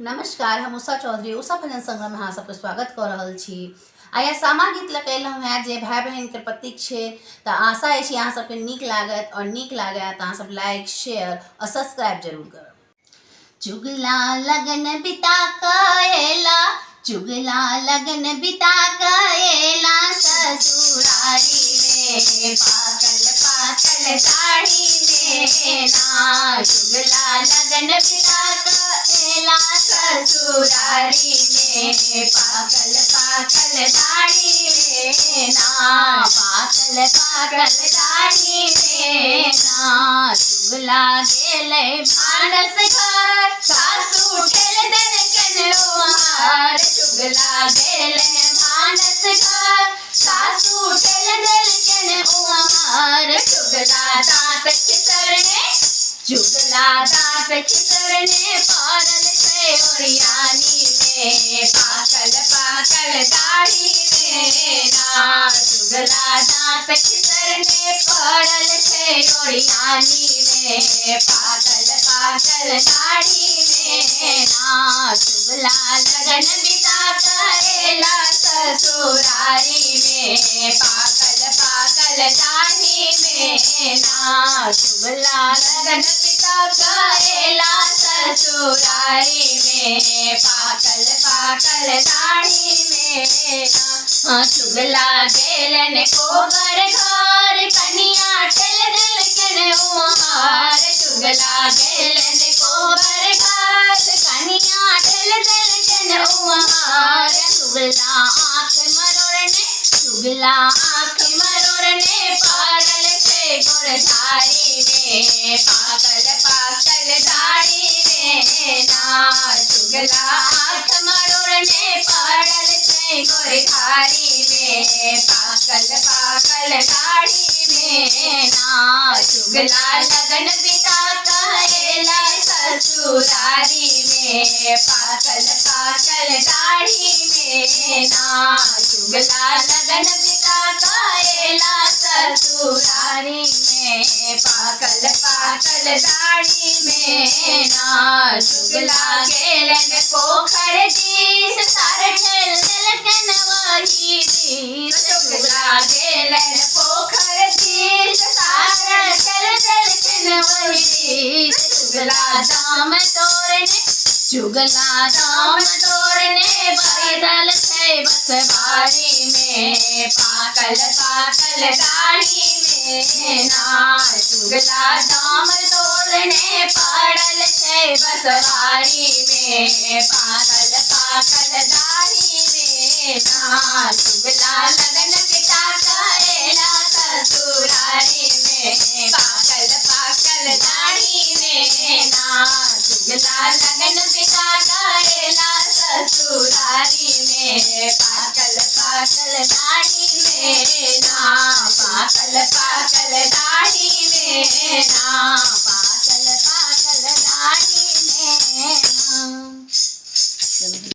नमस्कार, हम उषा चौधरी उषा भजन संग्रह में अहाँ सबके स्वागत कर रहल छी। आइ सामा गीत लऽ अयलहुँ हैं जे भाई बहन के प्रतीक छै। तऽ आशा अछि अहाँ सबके नीक लागत और नीक लागत अहाँ सब लाइक शेयर और सब्सक्राइब जरूर करब। चुगला लगन बिता कएला, चुगला लगन बिता कएला ससुरारी में, पाकल पाकल दाढ़ी में ना। चुगला लगन बिता कएला ससुरारी में, पाकल पाकल दाढ़ी में ना, पाकल पाकल दाढ़ी में ना। चुगला गेलै भानस घर, सासू ठेल देलकन ओहार। चुगला गेलै भानस घर, सासू ठेल देलकन ओहार। चुगला दांत खिसरने, चुगला दांत खिसरने पड़ल छै ओरियानी में, पाकल पाकल दाढ़ी में ना। चुगला दांत खिसरने पड़ल छै ओरियानी में, पाकल पाकल दाढ़ी में ना। चुगला लगन बिता कएला ससुरारी में, पाकल पाकल दाढ़ी में ना। चुगला लगन बिता कएला ससुरारी में, पाकल पाकल दाढ़ी में ना। चुगला गेलन कोबर घर, कनिया ठेल देलकन ओहार। चुगला गेलन कोबर घर, कनिया ठेल देलकन ओहार। चुगला आँख मरोड़ने, चुगला आँख मरोड़ने पड़ल छै गोरधारी में, पाकल पाकल दाढ़ी में ना। चुगला आँख मरोड़ने पड़ल छै गोरधारी में, पाकल पाकल दाढ़ी में ना। चुगला लगन बिता कएला ससुरारी में, पाकल पाकल दाढ़ी में ना। चुगला लगन बिता कएला ससुरारी में, पाकल पाकल दाढ़ी में ना। चुगला गेलन पोखर दिस, सार ठेल देलकन वही दिस। चुगला गेलन पोखर दिस, सार ठेल देलकन वही दिस। चुगला दाम तोड़ने, चुगला दाम तोड़ने बैठल छै बसवारी में, पाकल पाकल दाढ़ी में ना। चुगला दाम तोड़ने पड़ल छै बसवारी में, पाकल पाकल दाढ़ी में ना। चुगला लगन बिता कएला ससुरारी में, पाकल पाकल दाढ़ी में ना। चुगला लगन बिता कएला ससुरारी में, पाकल पाकल दाढ़ी में ना, पाकल पाकल दाढ़ी में ना।